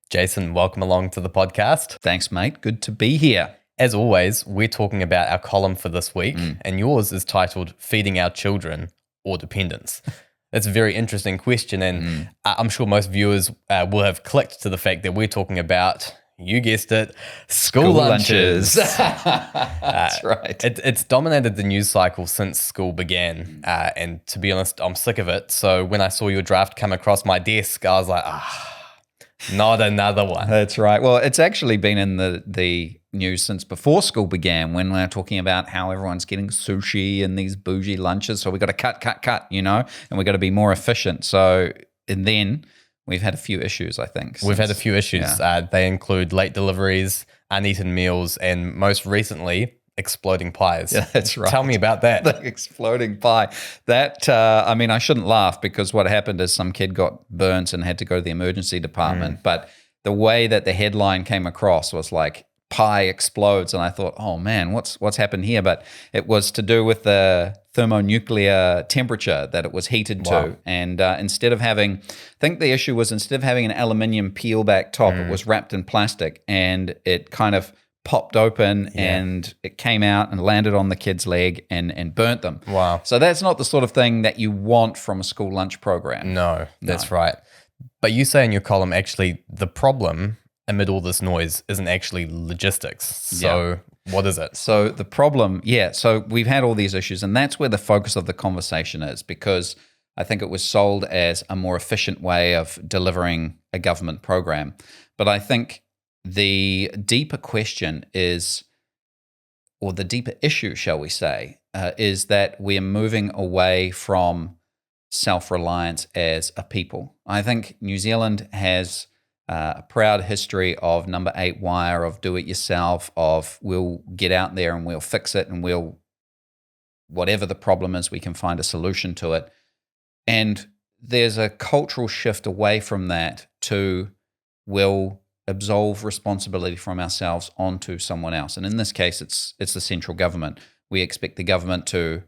Jason, welcome along to the podcast. Thanks, mate. Good to be here. As always, we're talking about our column for this week, and yours is titled Feeding Our Children or Dependence. It's a very interesting question, and I'm sure most viewers will have clicked to the fact that we're talking about, you guessed it, school lunches. That's right. It's dominated the news cycle since school began, and to be honest, I'm sick of it. So when I saw your draft come across my desk, I was like, not another one. That's right. Well, it's actually been in the news since before school began, when we're talking about how everyone's getting sushi and these bougie lunches. So we got to cut, and we got to be more efficient. So, and then we've had a few issues, I think. We've had a few issues. Yeah. They include late deliveries, uneaten meals, and most recently, exploding pies. Yeah, that's right. Tell me about that. The exploding pie. That, I shouldn't laugh, because what happened is some kid got burnt and had to go to the emergency department. But the way that the headline came across was like, pie explodes. And I thought, oh man, what's happened here? But it was to do with the thermonuclear temperature that it was heated to. And instead of having an aluminium peel back top, it was wrapped in plastic, and it kind of popped open and it came out and landed on the kid's leg and burnt them. Wow. So that's not the sort of thing that you want from a school lunch program. No, that's right. But you say in your column, actually, the problem amid all this noise isn't actually logistics. So what is it? So the problem, so we've had all these issues, and that's where the focus of the conversation is, because I think it was sold as a more efficient way of delivering a government program. But I think the deeper question is, or the deeper issue, shall we say, is that we're moving away from self-reliance as a people. I think New Zealand has a proud history of number 8 wire, of do it yourself, of we'll get out there and we'll fix it, and we'll, whatever the problem is, we can find a solution to it. And there's a cultural shift away from that to we'll absolve responsibility from ourselves onto someone else. And in this case, it's the central government. We expect the government to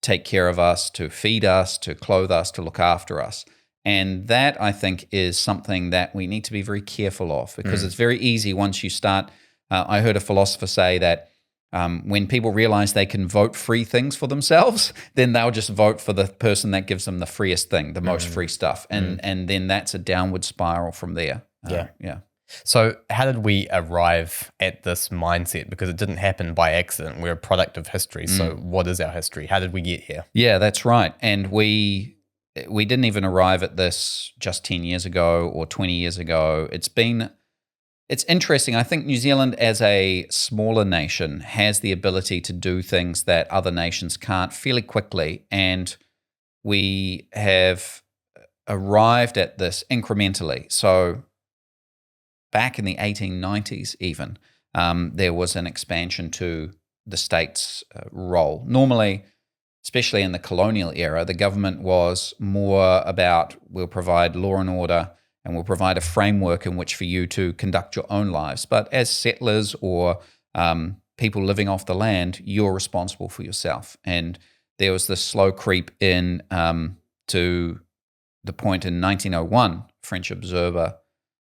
take care of us, to feed us, to clothe us, to look after us. And that, I think, is something that we need to be very careful of, because it's very easy once you start. I heard a philosopher say that when people realize they can vote free things for themselves, then they'll just vote for the person that gives them the freest thing, the most free stuff. And then that's a downward spiral from there. Yeah. So how did we arrive at this mindset? Because it didn't happen by accident. We're a product of history. So what is our history? How did we get here? Yeah, that's right. And we didn't even arrive at this just 10 years ago or 20 years ago. It's interesting. I think New Zealand, as a smaller nation, has the ability to do things that other nations can't fairly quickly. And we have arrived at this incrementally. So back in the 1890s even, there was an expansion to the state's role. Normally, especially in the colonial era, the government was more about, we'll provide law and order, and we'll provide a framework in which for you to conduct your own lives. But as settlers or people living off the land, you're responsible for yourself. And there was this slow creep in to the point in 1901, French observer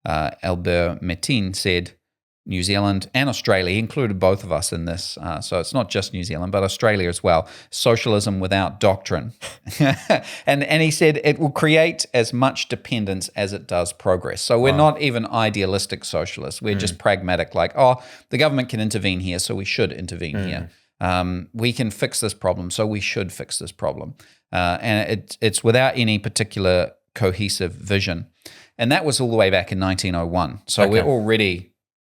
Albert Metin said, New Zealand and Australia, he included both of us in this, so it's not just New Zealand, but Australia as well, socialism without doctrine. and he said it will create as much dependence as it does progress. So we're not even idealistic socialists. We're just pragmatic, like, the government can intervene here, so we should intervene here. We can fix this problem, so we should fix this problem. And it's without any particular cohesive vision. And that was all the way back in 1901. So we're already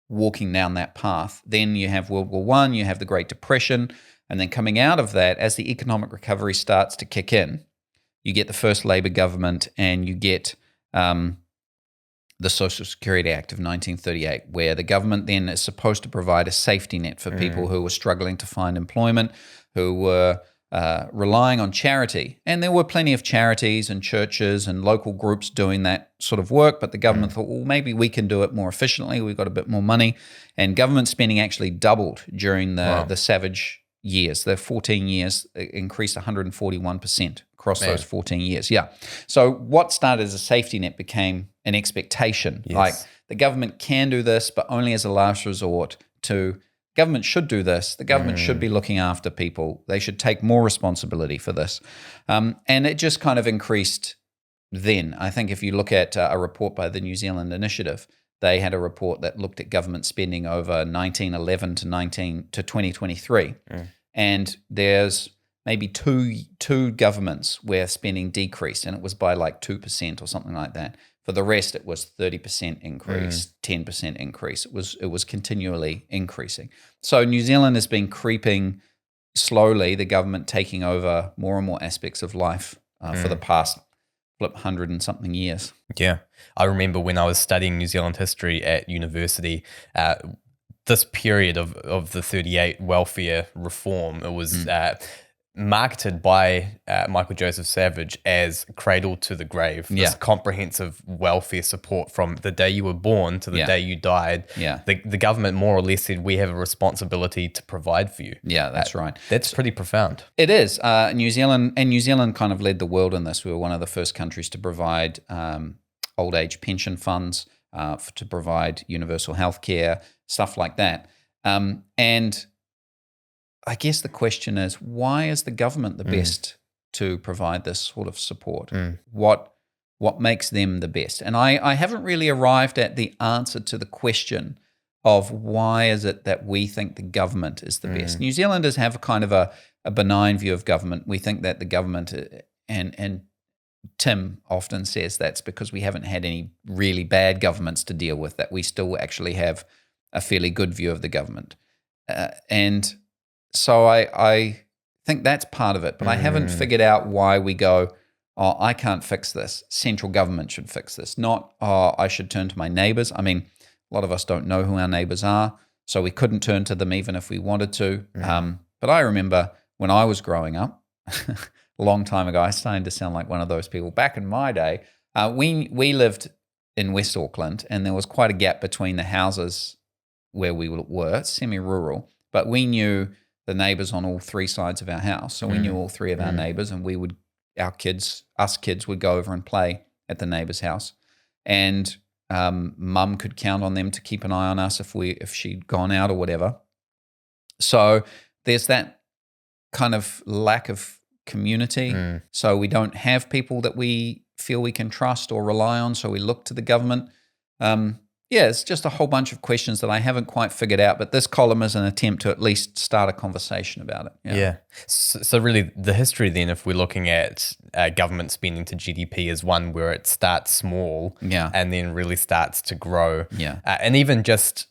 walking down that path. Then you have World War I, you have the Great Depression, and then coming out of that, as the economic recovery starts to kick in, you get the first Labour government, and you get the Social Security Act of 1938, where the government then is supposed to provide a safety net for people who were struggling to find employment, who were relying on charity. And there were plenty of charities and churches and local groups doing that sort of work, but the government thought, well, maybe we can do it more efficiently. We've got a bit more money. And government spending actually doubled during the savage years. The 14 years increased 141% across those 14 years. Yeah. So what started as a safety net became an expectation. Yes. Like the government can do this, but only as a last resort, to government should do this. The government should be looking after people. They should take more responsibility for this. And it just kind of increased then. I think if you look at a report by the New Zealand Initiative, they had a report that looked at government spending over 1911 to 2023. And there's maybe two governments where spending decreased, and it was by like 2% or something like that. For the rest, it was 30% increase, 10% increase. It was continually increasing. So New Zealand has been creeping slowly, the government taking over more and more aspects of life for the past 100 and something years. Yeah. I remember when I was studying New Zealand history at university, this period of the 38 welfare reform, it was marketed by Michael Joseph Savage as cradle to the grave, this comprehensive welfare support from the day you were born to the day you died. The government more or less said, we have a responsibility to provide for you. Yeah, that's right. That's pretty profound. It is. New Zealand kind of led the world in this. We were one of the first countries to provide old age pension funds, to provide universal health care, stuff like that. And I guess the question is, why is the government the best to provide this sort of support? What makes them the best? And I haven't really arrived at the answer to the question of why is it that we think the government is the best. New Zealanders have kind of a benign view of government. We think that the government, and Tim often says that's because we haven't had any really bad governments to deal with, that we still actually have a fairly good view of the government. And so I think that's part of it, but I haven't figured out why we go, oh, I can't fix this. Central government should fix this. Not, oh, I should turn to my neighbors. I mean, a lot of us don't know who our neighbors are, so we couldn't turn to them even if we wanted to. But I remember when I was growing up, a long time ago, I started to sound like one of those people. Back in my day, we lived in West Auckland, and there was quite a gap between the houses where we were, semi-rural, but we knew the neighbors on all three sides of our house. So we knew all three of our neighbors, and us kids would go over and play at the neighbor's house. And mum could count on them to keep an eye on us if she'd gone out or whatever. So there's that kind of lack of community. So we don't have people that we feel we can trust or rely on, so we look to the government. It's just a whole bunch of questions that I haven't quite figured out, but this column is an attempt to at least start a conversation about it. Yeah. So really the history then, if we're looking at government spending to GDP, is one where it starts small and then really starts to grow. And even just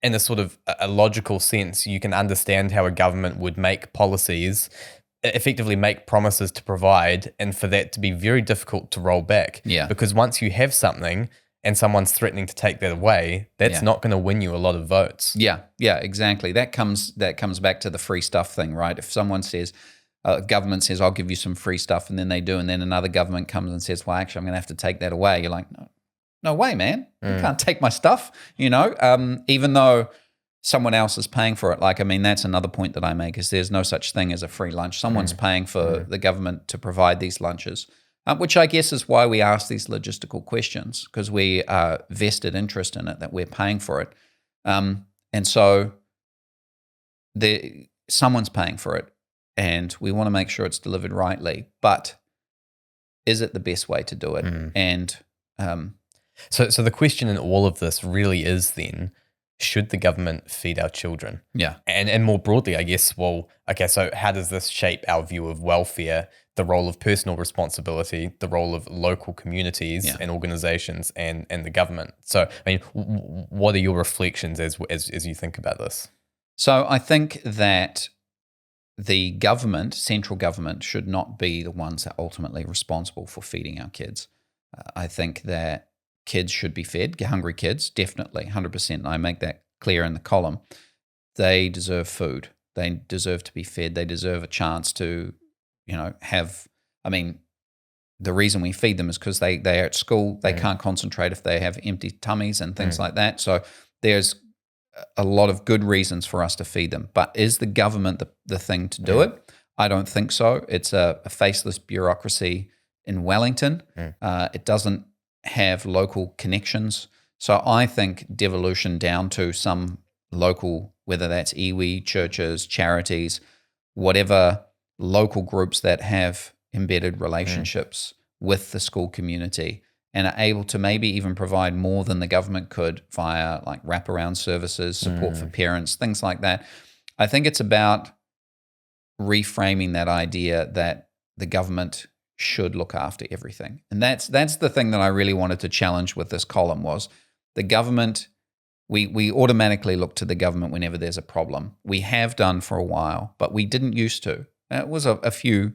in a sort of a logical sense, you can understand how a government would make policies, effectively make promises to provide, and for that to be very difficult to roll back. Because once you have something and someone's threatening to take that away, that's not going to win you a lot of votes. Yeah, exactly. That comes back to the free stuff thing, right? If someone says, government says, I'll give you some free stuff, and then they do, and then another government comes and says, well, actually, I'm going to have to take that away. You're like, no way, man. You can't take my stuff, even though someone else is paying for it. Like, I mean, that's another point that I make, is there's no such thing as a free lunch. Someone's paying for the government to provide these lunches. Which I guess is why we ask these logistical questions, because we are vested interest in it, that we're paying for it. And so someone's paying for it, and we want to make sure it's delivered rightly. But is it the best way to do it? And so the question in all of this really is then, should the government feed our children? And more broadly, I guess, well, okay, so how does this shape our view of welfare, the role of personal responsibility, the role of local communities and organizations and the government? So, I mean, what are your reflections as you think about this? So I think that the government, central government, should not be the ones that are ultimately responsible for feeding our kids. I think that kids should be fed, hungry kids, definitely, 100%. And I make that clear in the column. They deserve food. They deserve to be fed. They deserve a chance to, have, I mean, the reason we feed them is because they're at school. They can't concentrate if they have empty tummies and things like that. So there's a lot of good reasons for us to feed them. But is the government the thing to do it? I don't think so. It's a faceless bureaucracy in Wellington. It doesn't have local connections. So I think devolution down to some local, whether that's iwi, churches, charities, whatever local groups that have embedded relationships with the school community and are able to maybe even provide more than the government could via like wraparound services, support for parents, things like that. I think it's about reframing that idea that the government should look after everything. And that's the thing that I really wanted to challenge with this column was the government. We automatically look to the government whenever there's a problem. We have done for a while, but we didn't used to. It was a few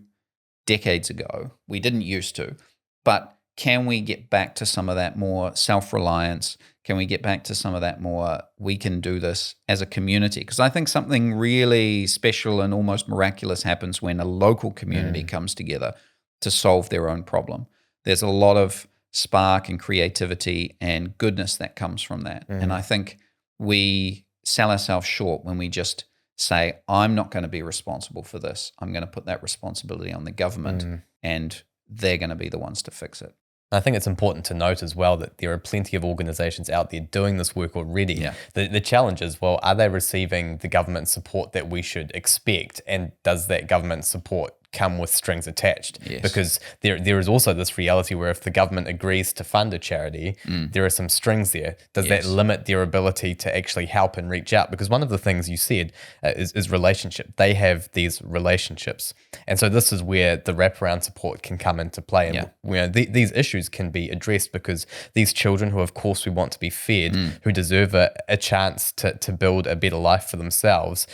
decades ago. We didn't used to. But can we get back to some of that more self-reliance? Can we get back to some of that more, we can do this as a community? Because I think something really special and almost miraculous happens when a local community comes together to solve their own problem. There's a lot of spark and creativity and goodness that comes from that. And I think we sell ourselves short when we just say, I'm not going to be responsible for this. I'm going to put that responsibility on the government and they're going to be the ones to fix it. I think it's important to note as well that there are plenty of organizations out there doing this work already. Yeah. The challenge is, well, are they receiving the government support that we should expect? And does that government support come with strings attached? Yes. Because there is also this reality where if the government agrees to fund a charity, there are some strings there. Does that limit their ability to actually help and reach out? Because one of the things you said is relationship. They have these relationships. And so this is where the wraparound support can come into play. And these issues can be addressed because these children who, of course, we want to be fed, who deserve a chance to build a better life for themselves,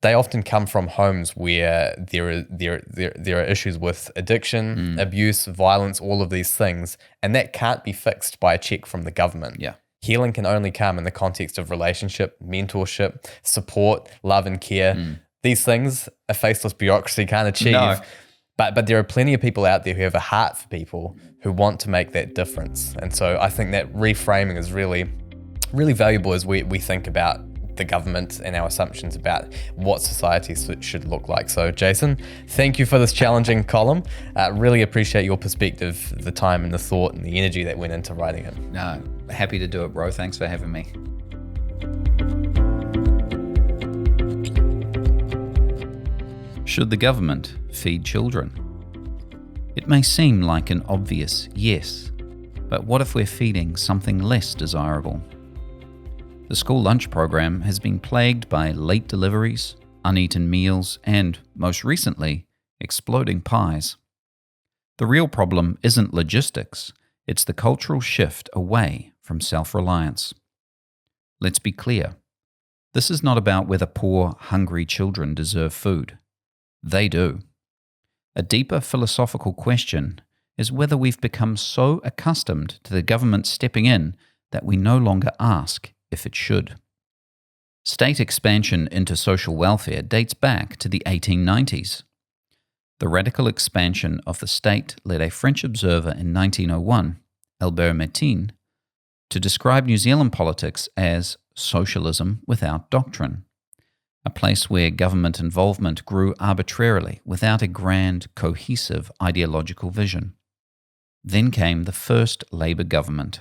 they often come from homes where there are issues with addiction, abuse, violence, all of these things, and that can't be fixed by a check from the government. Yeah. Healing can only come in the context of relationship, mentorship, support, love and care. These things a faceless bureaucracy can't achieve. No. But there are plenty of people out there who have a heart for people who want to make that difference. And so I think that reframing is really, really valuable as we think about the government and our assumptions about what society should look like. So Jason, thank you for this challenging column. Really appreciate your perspective, the time and the thought and the energy that went into writing it. No, happy to do it, bro. Thanks for having me. Should the government feed children? It may seem like an obvious yes, but what if we're feeding something less desirable? The school lunch program has been plagued by late deliveries, uneaten meals, and, most recently, exploding pies. The real problem isn't logistics, it's the cultural shift away from self-reliance. Let's be clear. This is not about whether poor, hungry children deserve food. They do. A deeper philosophical question is whether we've become so accustomed to the government stepping in that we no longer ask if it should. State expansion into social welfare dates back to the 1890s. The radical expansion of the state led a French observer in 1901, Albert Metin, to describe New Zealand politics as socialism without doctrine, a place where government involvement grew arbitrarily without a grand, cohesive ideological vision. Then came the first Labour government.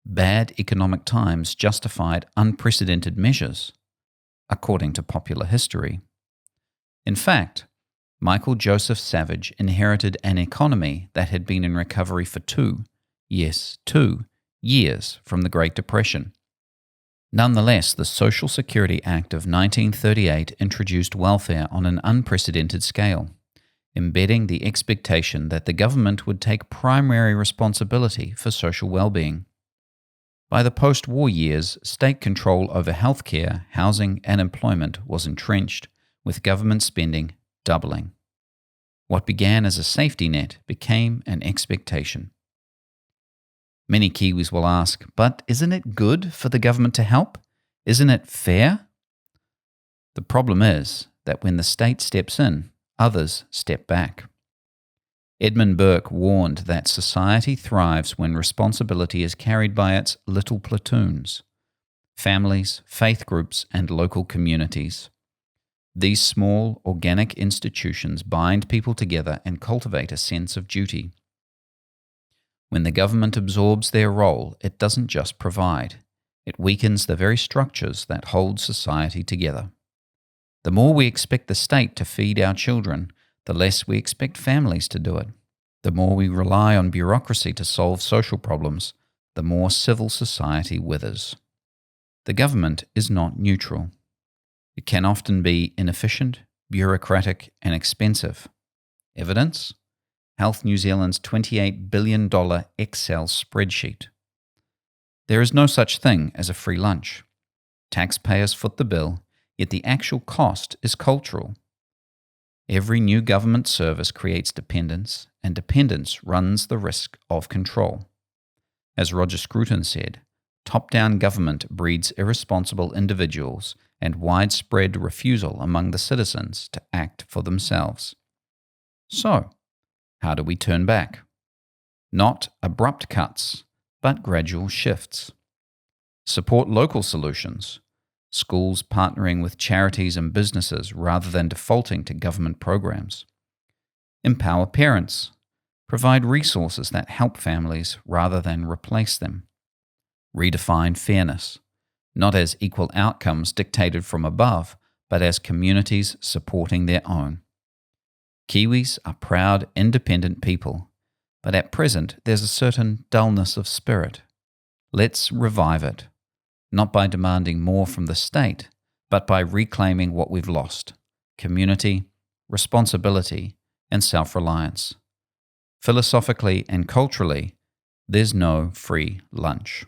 Bad economic times justified unprecedented measures, according to popular history. In fact, Michael Joseph Savage inherited an economy that had been in recovery for 2 years from the Great Depression. Nonetheless, the Social Security Act of 1938 introduced welfare on an unprecedented scale, embedding the expectation that the government would take primary responsibility for social well-being. By the post-war years, state control over healthcare, housing, and employment was entrenched, with government spending doubling. What began as a safety net became an expectation. Many Kiwis will ask, but isn't it good for the government to help? Isn't it fair? The problem is that when the state steps in, others step back. Edmund Burke warned that society thrives when responsibility is carried by its little platoons, families, faith groups, and local communities. These small, organic institutions bind people together and cultivate a sense of duty. When the government absorbs their role, it doesn't just provide. It weakens the very structures that hold society together. The more we expect the state to feed our children, the less we expect families to do it. The more we rely on bureaucracy to solve social problems, the more civil society withers. The government is not neutral. It can often be inefficient, bureaucratic, and expensive. Evidence? Health New Zealand's $28 billion Excel spreadsheet. There is no such thing as a free lunch. Taxpayers foot the bill, yet the actual cost is cultural. Every new government service creates dependence, and dependence runs the risk of control. As Roger Scruton said, top-down government breeds irresponsible individuals and widespread refusal among the citizens to act for themselves. So, how do we turn back? Not abrupt cuts, but gradual shifts. Support local solutions. Schools partnering with charities and businesses rather than defaulting to government programs. Empower parents. Provide resources that help families rather than replace them. Redefine fairness, not as equal outcomes dictated from above, but as communities supporting their own. Kiwis are proud, independent people, but at present there's a certain dullness of spirit. Let's revive it, not by demanding more from the state, but by reclaiming what we've lost: community, responsibility, and self-reliance. Philosophically and culturally, there's no free lunch.